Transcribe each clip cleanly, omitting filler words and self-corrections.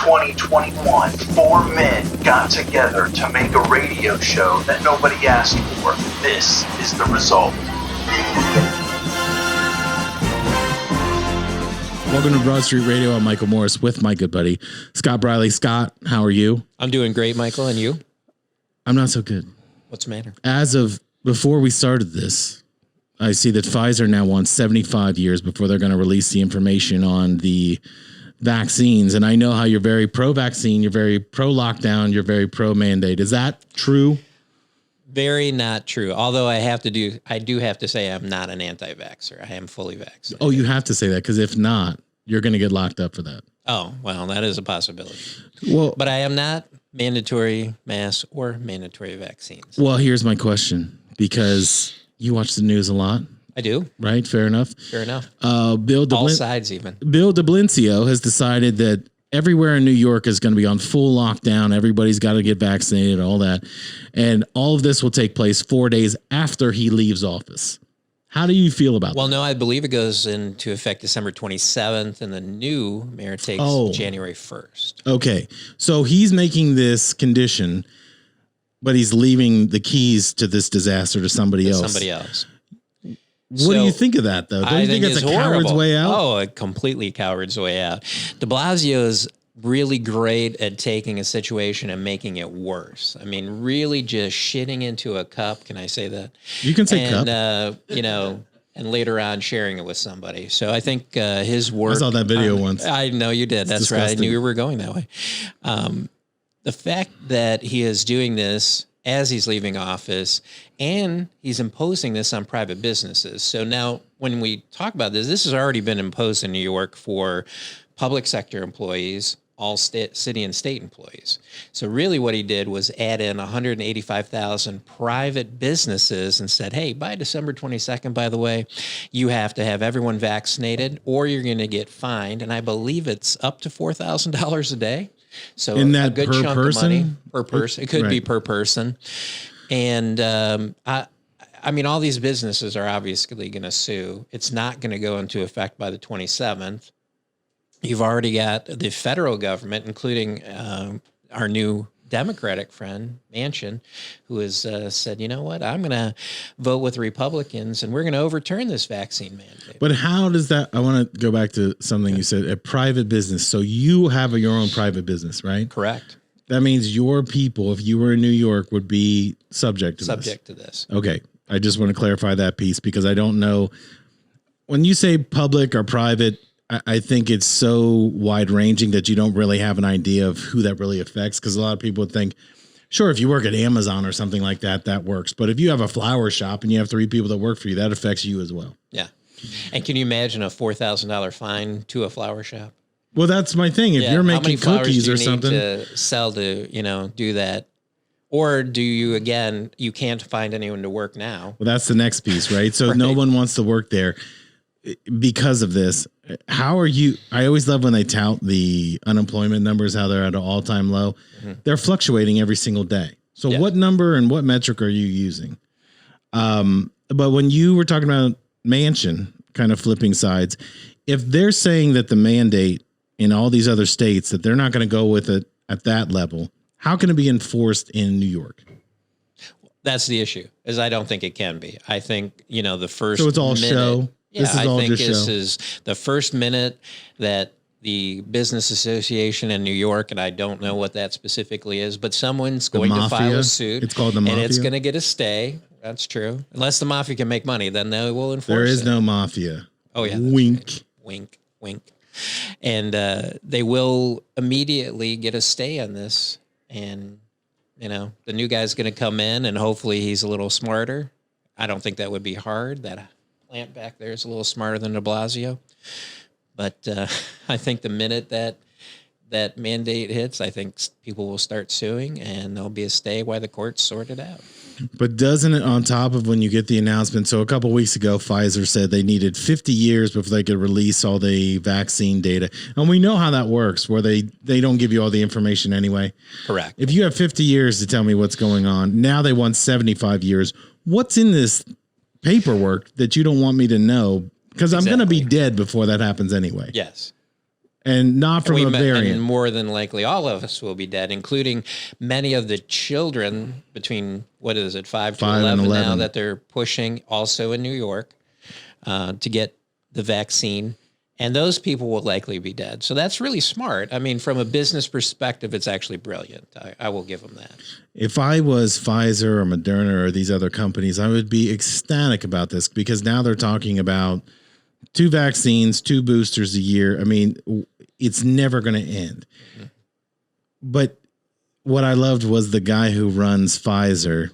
2021, four men got together to make a radio show that nobody asked for. This is the result. Welcome to Broad Street Radio. I'm Michael Morris with my good buddy, Scott Briley. Scott, how are you? I'm doing great, Michael. And you? I'm not so good. What's the matter? As of before we started this, I see that Pfizer now wants 75 years before they're going to release the information on the vaccines. And I know how you're very pro-vaccine, you're very pro-lockdown, you're very pro-mandate. Is that true? Very not true. Although I do have to say I'm not an anti-vaxxer. I am fully vaccinated. Oh, you have to say that, because if not, you're going to get locked up for that. Oh, well, that is a possibility. Well, but I am not mandatory mask or mandatory vaccines. Well, here's my question, because you watch the news a lot. I do. Right? Fair enough. Fair enough. All sides even. Bill de Blasio has decided that everywhere in New York is going to be on full lockdown. Everybody's got to get vaccinated, all that. And all of this will take place 4 days after he leaves office. How do you feel about that? Well, no, I believe it goes into effect December 27th, and the new mayor takes January 1st. Okay. So he's making this condition, but he's leaving the keys to this disaster to somebody else. What do you think of that, though? Don't you think it's a coward's way out? Oh, a completely coward's way out. De Blasio is really great at taking a situation and making it worse. I mean, really just shitting into a cup. Can I say that? You can say cup. And later on sharing it with somebody. So I think his work. I saw that video once. I know you did. That's disgusting. Right. I knew you were going that way. The fact that he is doing this as he's leaving office, and he's imposing this on private businesses. So now when we talk about this has already been imposed in New York for public sector employees, all city and state employees. So really what he did was add in 185,000 private businesses and said, hey, by December 22nd, by the way, you have to have everyone vaccinated or you're going to get fined. And I believe it's up to $4,000 a day. So a good chunk of money per person. It could be per person. And I mean, all these businesses are obviously going to sue. It's not going to go into effect by the 27th. You've already got the federal government, including our new Democratic friend, Manchin, who has said, you know what, I'm going to vote with Republicans and we're going to overturn this vaccine mandate. But how does that, I want to go back to something you said, a private business. So you have your own private business, right? Correct. That means your people, if you were in New York, would be subject to this. Okay. I just want to clarify that piece because I don't know. When you say public or private, I think it's so wide ranging that you don't really have an idea of who that really affects. Because a lot of people would think, sure, if you work at Amazon or something like that, that works. But if you have a flower shop and you have 3 people that work for you, that affects you as well. Yeah. And can you imagine a $4,000 fine to a flower shop? Well, that's my thing. If you're making cookies or something to sell to, do that. Or do you, again, you can't find anyone to work now. Well, that's the next piece, right? So no one wants to work there because of this. How are you? I always love when they tout the unemployment numbers, how they're at an all-time low. Mm-hmm. They're fluctuating every single day. So what number and what metric are you using? But when you were talking about Manchin kind of flipping sides, if they're saying that the mandate in all these other states that they're not going to go with it at that level, how can it be enforced in New York? That's the issue, is I don't think it can be. I think, the first So it's all show? Yeah, I think this is the first minute that the business association in New York, and I don't know what that specifically is, but someone's going to file a suit. It's called the mafia. And it's going to get a stay. That's true. Unless the mafia can make money, then they will enforce it. There is no mafia. Oh, yeah. Wink. Right. Wink, wink. And they will immediately get a stay on this. And, the new guy's going to come in and hopefully he's a little smarter. I don't think that would be hard. That plant back there is a little smarter than de Blasio. But I think the minute that mandate hits, I think people will start suing and there'll be a stay while the courts sort it out. But doesn't it, on top of when you get the announcement, so a couple of weeks ago, Pfizer said they needed 50 years before they could release all the vaccine data. And we know how that works, where they don't give you all the information anyway. Correct. If you have 50 years to tell me what's going on, now they want 75 years. What's in this paperwork that you don't want me to know? Because I'm going to be dead before that happens anyway. Yes. And not from a variant. And more than likely, all of us will be dead, including many of the children between, 5 to 11 now that they're pushing, also in New York, to get the vaccine. And those people will likely be dead. So that's really smart. I mean, from a business perspective, it's actually brilliant. I will give them that. If I was Pfizer or Moderna or these other companies, I would be ecstatic about this, because now they're talking about 2 vaccines, 2 boosters a year. I mean, it's never going to end. Mm-hmm. But what I loved was the guy who runs Pfizer,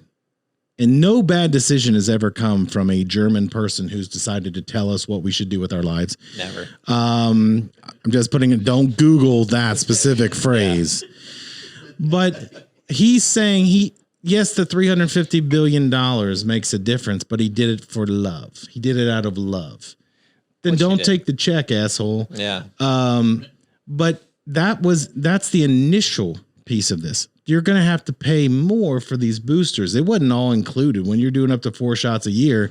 and no bad decision has ever come from a German person who's decided to tell us what we should do with our lives. Never. I'm just putting it, don't Google that specific phrase. Yeah. But he's saying yes, the $350 billion makes a difference, but he did it for love. He did it out of love. Then don't take the check, asshole. Yeah. But that's the initial piece of this. You're going to have to pay more for these boosters. It wasn't all included when you're doing up to 4 shots a year.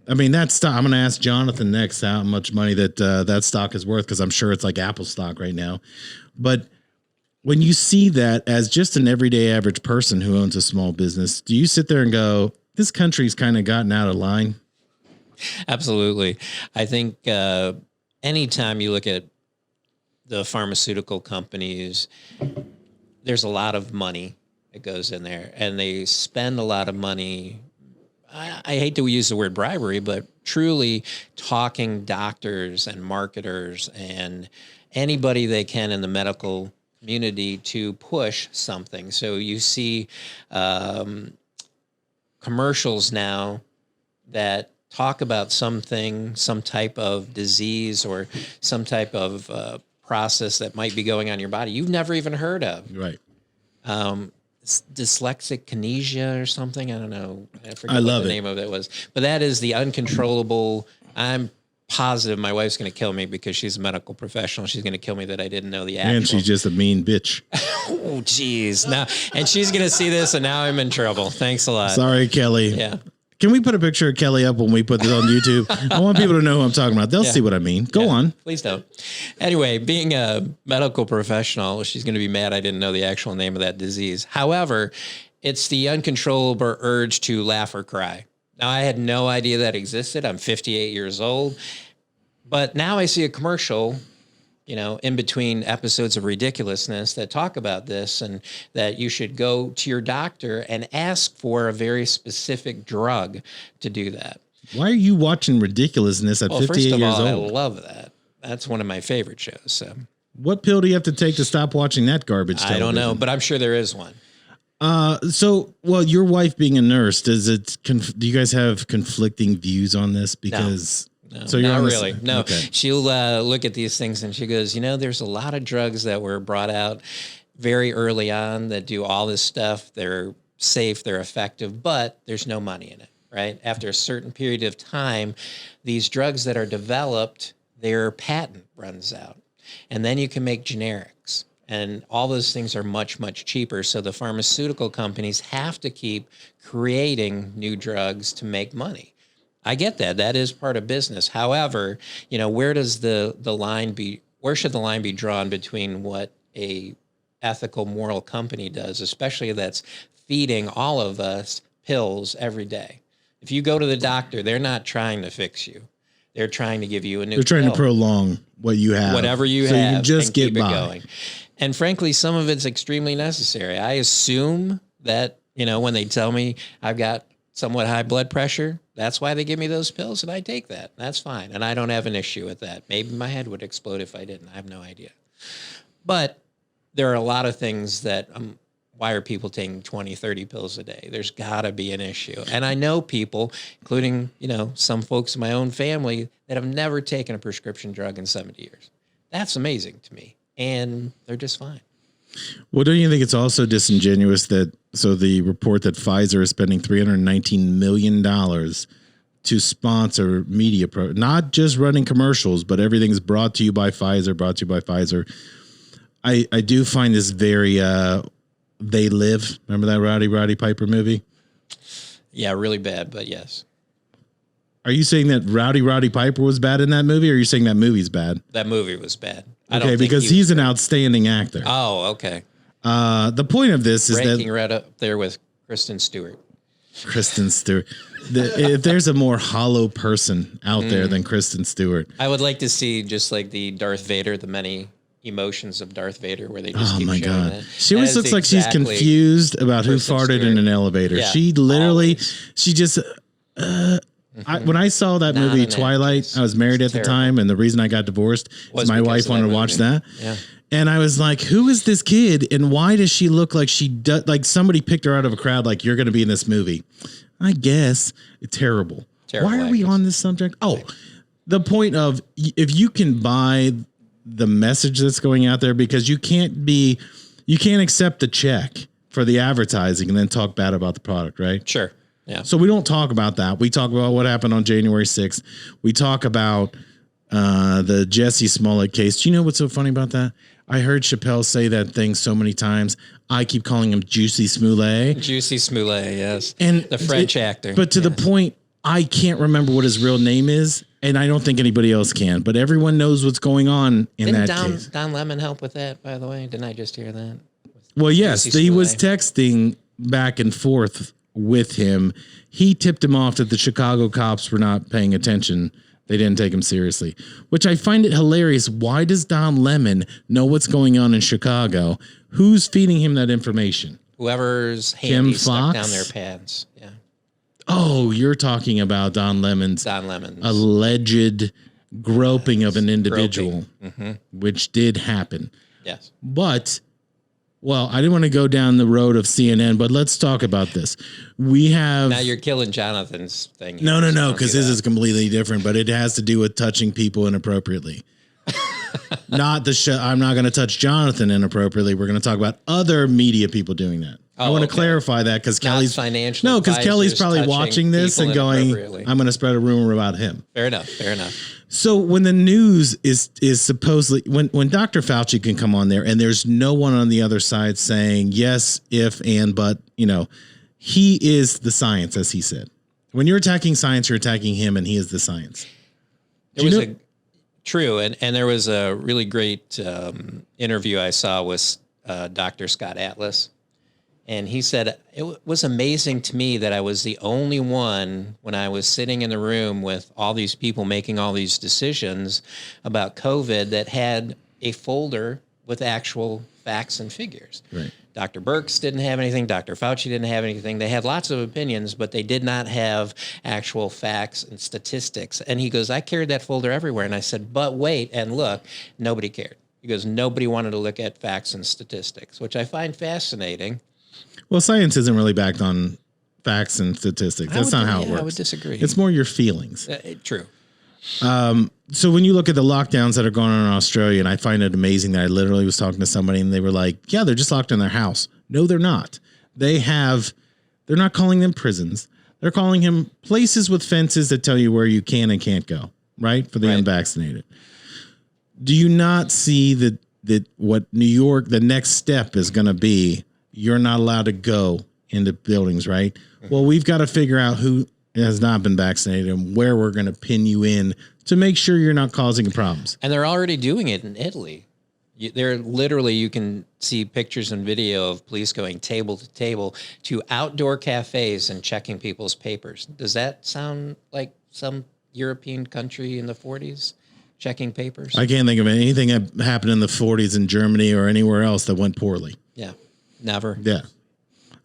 I mean, I'm going to ask Jonathan next how much money that stock is worth, because I'm sure it's like Apple stock right now. But when you see that as just an everyday average person who owns a small business, do you sit there and go, this country's kind of gotten out of line? Absolutely. I think anytime you look at the pharmaceutical companies, there's a lot of money that goes in there, and they spend a lot of money. I hate to use the word bribery, but truly talking doctors and marketers and anybody they can in the medical community to push something. So you see commercials now that talk about something, some type of disease or some type of process that might be going on in your body you've never even heard of. Right. Dyslexic kinesia or something. I don't know. I forget what the name of it was. But that is the uncontrollable. I'm positive my wife's going to kill me because she's a medical professional. She's going to kill me that I didn't know the actual. And she's just a mean bitch. Oh, geez. Now, and she's going to see this, and now I'm in trouble. Thanks a lot. Sorry, Kelly. Yeah. Can we put a picture of Kelly up when we put this on YouTube? I want people to know who I'm talking about. They'll see what I mean. Go on. Please don't. Anyway, being a medical professional, she's going to be mad I didn't know the actual name of that disease. However, it's the uncontrollable urge to laugh or cry. Now, I had no idea that existed. I'm 58 years old. But now I see a commercial, in between episodes of Ridiculousness that talk about this, and that you should go to your doctor and ask for a very specific drug to do that. Why are you watching Ridiculousness at 58 years old? First of all, I love that. That's one of my favorite shows. So, what pill do you have to take to stop watching that garbage television? I don't know, but I'm sure there is one. Your wife being a nurse, do you guys have conflicting views on this? Because... No, so not really. No, okay. She'll look at these things and she goes, there's a lot of drugs that were brought out very early on that do all this stuff. They're safe, they're effective, but there's no money in it, right? After a certain period of time, these drugs that are developed, their patent runs out. And then you can make generics. And all those things are much, much cheaper. So the pharmaceutical companies have to keep creating new drugs to make money. I get that. That is part of business. However, where should the line be drawn between what a ethical, moral company does, especially that's feeding all of us pills every day? If you go to the doctor, they're not trying to fix you. They're trying to give you a new pill. They're trying to prolong what you have. Whatever you have, so you can just get keep by. It going. And frankly, some of it's extremely necessary. I assume that, when they tell me I've got somewhat high blood pressure, that's why they give me those pills, and I take that. That's fine, and I don't have an issue with that. Maybe my head would explode if I didn't. I have no idea. But there are a lot of things that, why are people taking 20, 30 pills a day? There's got to be an issue. And I know people, including, some folks in my own family, that have never taken a prescription drug in 70 years. That's amazing to me, and they're just fine. Well, don't you think it's also disingenuous the report that Pfizer is spending $319 million to sponsor media, not just running commercials, but everything's brought to you by Pfizer, I do find this very, They Live. Remember that Roddy Piper movie? Yeah, really bad, but yes. Are you saying that Roddy Piper was bad in that movie, or are you saying that movie's bad? That movie was bad. Okay, because he's an outstanding actor. Oh, okay. The point of this is ranking right up there with Kristen Stewart. If there's a more hollow person out there than Kristen Stewart, I would like to see just like the Darth Vader, the many emotions of Darth Vader, where they just keep showing that. She always looks like she's confused about who farted in an elevator. Yeah, she literally, she just. When I saw that movie Twilight, I was married at the time, and the reason I got divorced is my wife wanted to watch that. Yeah. And I was like, who is this kid, and why does she look like she does? Like somebody picked her out of a crowd, like, you're going to be in this movie. I guess it's terrible. Why are we on this subject? Oh, the point of, if you can buy the message that's going out there, because you can't accept the check for the advertising and then talk bad about the product, right? Sure. Yeah. So we don't talk about that. We talk about what happened on January 6th. We talk about the Jussie Smollett case. Do you know what's so funny about that? I heard Chappelle say that thing so many times. I keep calling him Juicy Smollett. Juicy Smollett, yes. And the French actor. But to the point, I can't remember what his real name is, and I don't think anybody else can. But everyone knows what's going on in that case. Don Lemon help with that, by the way? Didn't I just hear that? Well, yes, he was texting back and forth with him. He tipped him off that the Chicago cops were not paying attention. They didn't take him seriously, which I find it hilarious. Why does Don Lemon know what's going on in Chicago? Who's feeding him that information? Whoever's handy stuck down their pants. Yeah. Oh, you're talking about Don Lemon's alleged groping of an individual, which did happen. Yes. But, well, I didn't want to go down the road of CNN, but let's talk about this. We have... Now you're killing Jonathan's thing. No, because this is completely different, but it has to do with touching people inappropriately. Not the show. I'm not going to touch Jonathan inappropriately. We're going to talk about other media people doing that. I want to clarify that because Kelly's financial. No, because Kelly's probably watching this and going, I'm going to spread a rumor about him. Fair enough. So when the news is supposedly, when Dr. Fauci can come on there and there's no one on the other side saying yes, if, and, but, he is the science, as he said. When you're attacking science, you're attacking him, and he is the science. True. And there was a really great interview I saw with Dr. Scott Atlas. And he said, it was amazing to me that I was the only one when I was sitting in the room with all these people making all these decisions about COVID that had a folder with actual facts and figures. Right. Dr. Birx didn't have anything. Dr. Fauci didn't have anything. They had lots of opinions, but they did not have actual facts and statistics. And he goes, I carried that folder everywhere. And I said, but wait and look, nobody cared. He goes, nobody wanted to look at facts and statistics, which I find fascinating. Well, science isn't really backed on facts and statistics. That's not how it works. I would disagree. It's more your feelings. True. So when you look at the lockdowns that are going on in Australia, and I find it amazing that I literally was talking to somebody and they were like, yeah, they're just locked in their house. No, they're not. They're not calling them prisons. They're calling them places with fences that tell you where you can and can't go, right? For the unvaccinated. Do you not see that what New York, the next step is going to be, you're not allowed to go into buildings, right? Well, we've got to figure out who has not been vaccinated and where we're going to pin you in to make sure you're not causing problems. And they're already doing it in Italy. They're literally, you can see pictures and video of police going table to table to outdoor cafes and checking people's papers. Does that sound like some European country in the 40s checking papers? I can't think of anything that happened in the 40s in Germany or anywhere else that went poorly. Yeah, never. Yeah.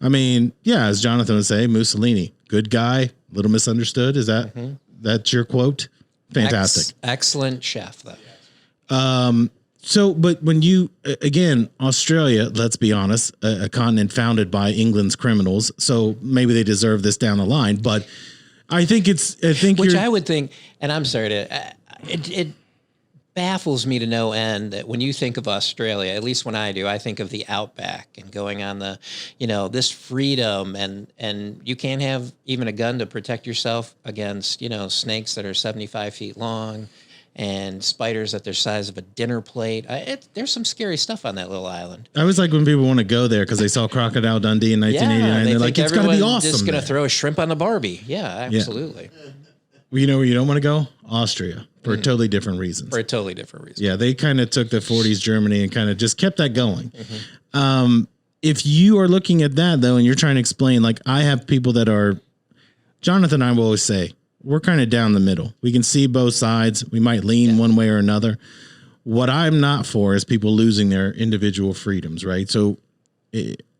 I mean, yeah, as Jonathan would say, Mussolini, good guy, little misunderstood. Is that that's your quote? Fantastic. Excellent chef, though. So, but when you, again, Australia, let's be honest, a continent founded by England's criminals. So maybe they deserve this down the line, but I think I would think, and I'm sorry to, it baffles me to no end that when you think of Australia, at least when I do, I think of the outback and going on the, this freedom and you can't have even a gun to protect yourself against, snakes that are 75 feet long and spiders that they're size of a dinner plate. There's some scary stuff on that little island. I was like when people want to go there because they saw Crocodile Dundee in 1989. They're like, it's going to be awesome. Just going to throw a shrimp on the Barbie. Yeah, absolutely. You know where you don't want to go? Austria for totally different reasons. For a totally different reason. Yeah, they kind of took the 40s Germany and kind of just kept that going. If you are looking at that, though, and you're trying to explain, like I have people that are, Jonathan and I will always say, we're kind of down the middle. We can see both sides. We might lean one way or another. What I'm not for is people losing their individual freedoms, right? So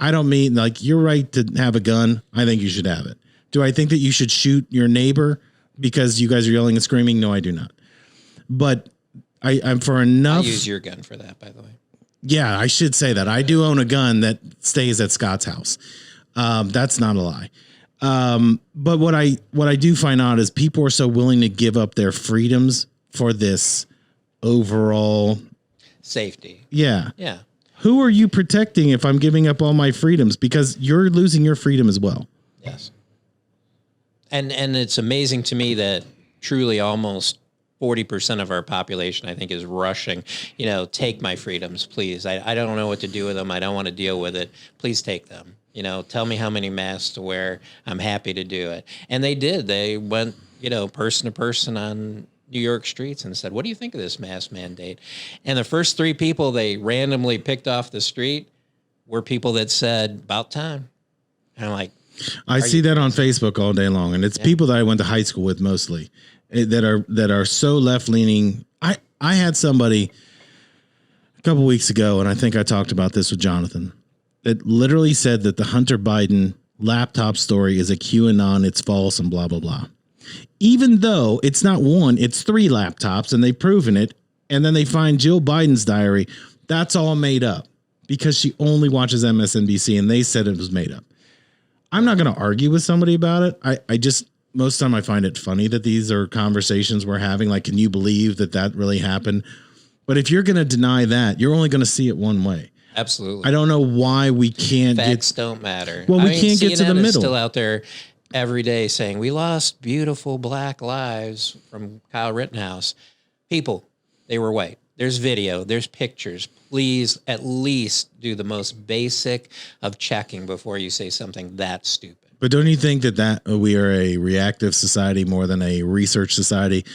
I don't mean like you're right to have a gun. I think you should have it. Do I think that you should shoot your neighbor because you guys are yelling and screaming? No, I do not. But I'm for enough. I use your gun for that, by the way. Yeah, I should say that. I do own a gun that stays at Scott's house. That's not a lie. But what I do find out is people are so willing to give up their freedoms for this overall safety. Yeah. Yeah. Who are you protecting if I'm giving up all my freedoms? Because you're losing your freedom as well. Yes. And it's amazing to me that truly almost 40% of our population, I think, is rushing, take my freedoms, please. I don't know what to do with them. I don't want to deal with it. Please take them. Tell me how many masks to wear. I'm happy to do it. And they did. They went, person to person on New York streets and said, what do you think of this mask mandate? And the first 3 people they randomly picked off the street were people that said, about time. And I'm like, I see that on Facebook all day long. And it's people that I went to high school with mostly that are so left leaning. I had somebody a couple weeks ago, and I think I talked about this with Jonathan, that literally said that the Hunter Biden laptop story is a QAnon, it's false and blah, blah, blah. Even though it's not one, it's 3 laptops and they've proven it. And then they find Jill Biden's diary. That's all made up because she only watches MSNBC and they said it was made up. I'm not going to argue with somebody about it. I just, most of the time I find it funny that these are conversations we're having. Like, can you believe that really happened? But if you're going to deny that, you're only going to see it one way. Absolutely. I don't know why we can't Facts don't matter. Well, we can't get to the CNN middle. is still out there every day saying we lost beautiful black lives from Kyle Rittenhouse. People, they were white. There's video, there's pictures. Please at least do the most basic of checking before you say something that stupid. But don't you think that we are a reactive society more than a research society?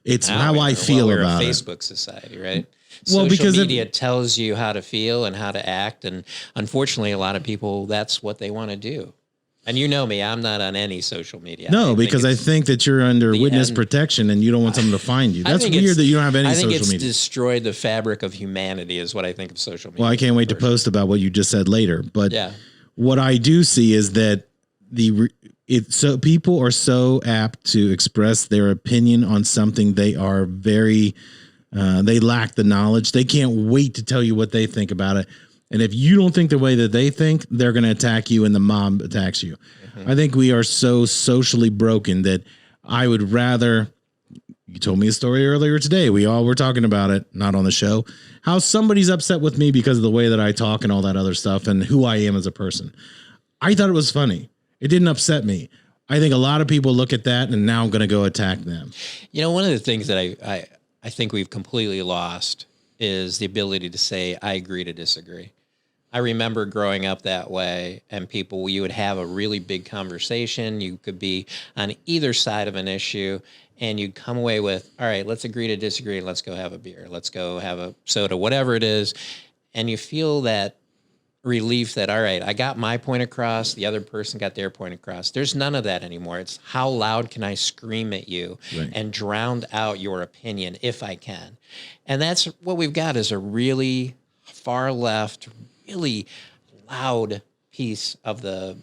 It's how I feel about it. We're a Facebook society, right? Well, Social because media tells you how to feel and how to act. And unfortunately, a lot of people, that's what they want to do. And you know me, I'm not on any social media. No, because I think that you're under witness protection and you don't want someone to find you. That's weird that you don't have any social media. I think it's destroyed the fabric of humanity is what I think of social media. Well, I can't wait to post about what you just said later. But what I do see is that so people are so apt to express their opinion on something they are very, they lack the knowledge. They can't wait to tell you what they think about it. And if you don't think the way that they think, they're going to attack you and the mob attacks you. Mm-hmm. I think we are so socially broken that I would rather, you told me a story earlier today. We all were talking about it, not on the show, how somebody's upset with me because of the way that I talk and all that other stuff and who I am as a person. I thought it was funny. It didn't upset me. I think a lot of people look at that and now I'm going to go attack them. One of the things that I think we've completely lost is the ability to say, I agree to disagree. I remember growing up that way and you would have a really big conversation. You could be on either side of an issue and you'd come away with, all right, let's agree to disagree. Let's go have a beer. Let's go have a soda, whatever it is. And you feel that relief that, all right, I got my point across. The other person got their point across. There's none of that anymore. It's how loud can I scream at you and drown out your opinion if I can. And that's what we've got is a really far left, really loud piece of the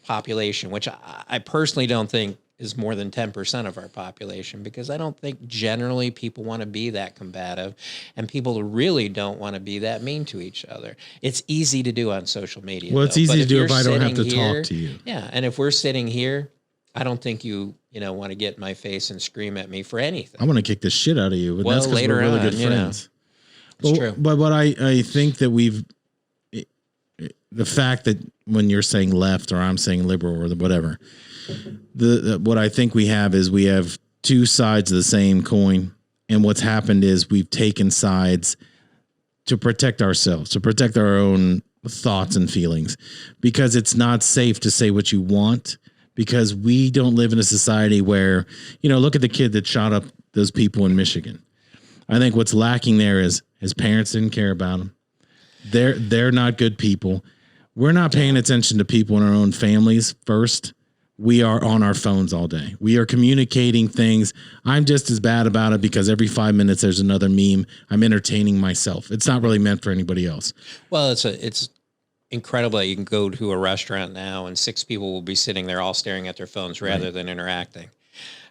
population, which I personally don't think is more than 10% of our population, because I don't think generally people want to be that combative and people really don't want to be that mean to each other. It's easy to do on social media. Well, it's easy to do if I don't have to talk to you. Yeah. And if we're sitting here, I don't think you want to get in my face and scream at me for anything. I want to kick the shit out of you, but that's because we're really good friends. It's true. But what I think that the fact that when you're saying left or I'm saying liberal or whatever, what I think we have is we have 2 sides of the same coin. And what's happened is we've taken sides to protect ourselves, to protect our own thoughts and feelings, because it's not safe to say what you want, because we don't live in a society where, look at the kid that shot up those people in Michigan. I think what's lacking there is his parents didn't care about him. They're not good people. We're not paying attention to people in our own families first. We are on our phones all day. We are communicating things. I'm just as bad about it because every 5 minutes there's another meme. I'm entertaining myself. It's not really meant for anybody else. Well, it's incredible that you can go to a restaurant now and 6 people will be sitting there all staring at their phones rather than interacting.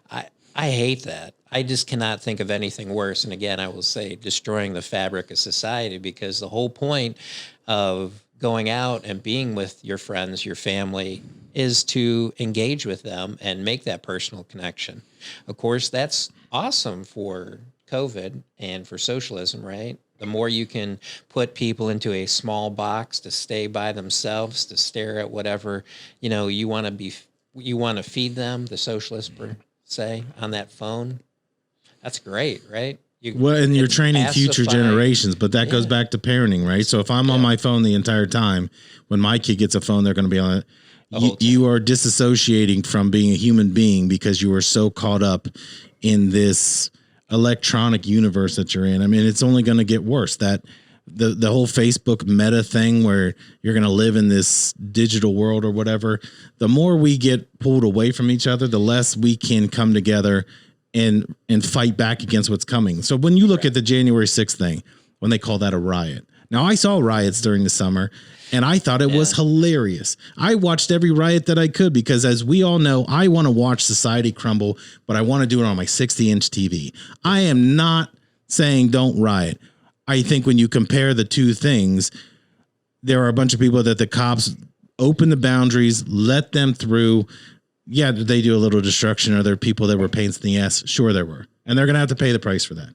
I hate that. I just cannot think of anything worse. And again, I will say destroying the fabric of society, because the whole point of going out and being with your friends, your family, is to engage with them and make that personal connection. Of course, that's awesome for COVID and for socialism, right? The more you can put people into a small box to stay by themselves, to stare at whatever, you want to feed them, the socialists per se, on that phone. That's great, right? And you're training future generations, but that goes back to parenting, right? So if I'm on my phone the entire time, when my kid gets a phone, they're going to be on it. You are disassociating from being a human being because you are so caught up in this electronic universe that you're in. I mean, it's only going to get worse. That the whole Facebook meta thing where you're going to live in this digital world or whatever, the more we get pulled away from each other, the less we can come together and fight back against what's coming. So when you look at the January 6th thing, when they call that a riot. Now, I saw riots during the summer, and I thought it was hilarious. I watched every riot that I could because, as we all know, I want to watch society crumble, but I want to do it on my 60-inch TV. I am not saying don't riot. I think when you compare the two things, there are a bunch of people that the cops open the boundaries, let them through. Yeah, did they do a little destruction? Are there people that were pains in the ass? Sure, there were. And they're going to have to pay the price for that.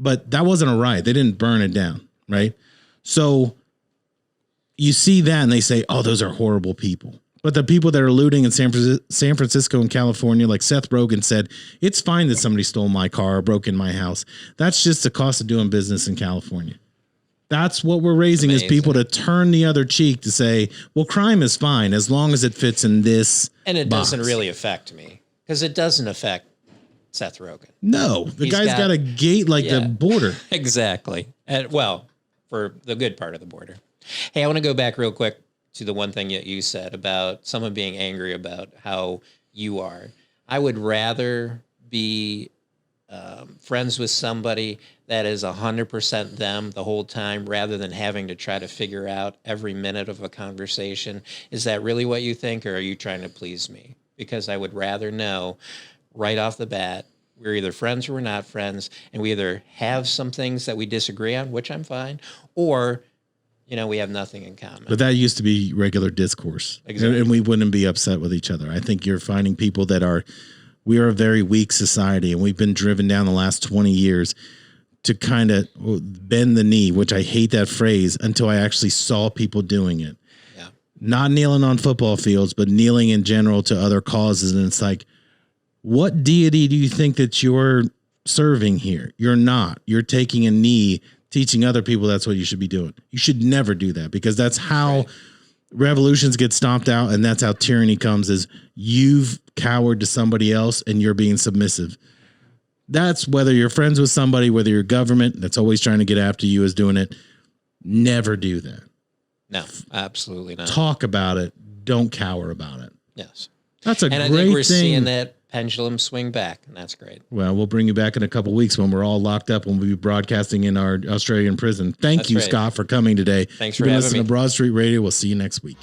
But that wasn't a riot. They didn't burn it down, right? So you see that and they say, oh, those are horrible people. But the people that are looting in San Francisco and California, like Seth Rogen said, it's fine that somebody stole my car or broke in my house. That's just the cost of doing business in California. That's what we're raising is people to turn the other cheek to say, well, crime is fine as long as it fits in this And it box. doesn't really affect me because it doesn't affect Seth Rogen. No, the guy's got a gate like the border. Exactly. And, well, for the good part of the border. Hey, I want to go back real quick to the one thing that you said about someone being angry about how you are. I would rather be friends with somebody that is 100% them the whole time rather than having to try to figure out every minute of a conversation. Is that really what you think, or are you trying to please me? Because I would rather know right off the bat, we're either friends or we're not friends, and we either have some things that we disagree on, which I'm fine, or we have nothing in common. But that used to be regular discourse. Exactly. And we wouldn't be upset with each other. I think you're finding people that we are a very weak society, and we've been driven down the last 20 years to kind of bend the knee, which I hate that phrase, until I actually saw people doing it. Yeah. Not kneeling on football fields, but kneeling in general to other causes. And it's like, what deity do you think that you're serving here? You're not. You're taking a knee, teaching other people that's what you should be doing. You should never do that, because that's how revolutions get stomped out, and that's how tyranny comes, is you've cowered to somebody else and you're being submissive. That's whether you're friends with somebody, whether you're government that's always trying to get after you is doing it. Never do that. No, absolutely not. Talk about it. Don't cower about it. Yes. That's a great thing. And I think we're seeing that pendulum swing back, and that's great. Well, we'll bring you back in a couple of weeks when we're all locked up and we'll be broadcasting in our Australian prison. Thank you, Scott, for coming today. Thanks for having me. Listen to Broad Street Radio. We'll see you next week.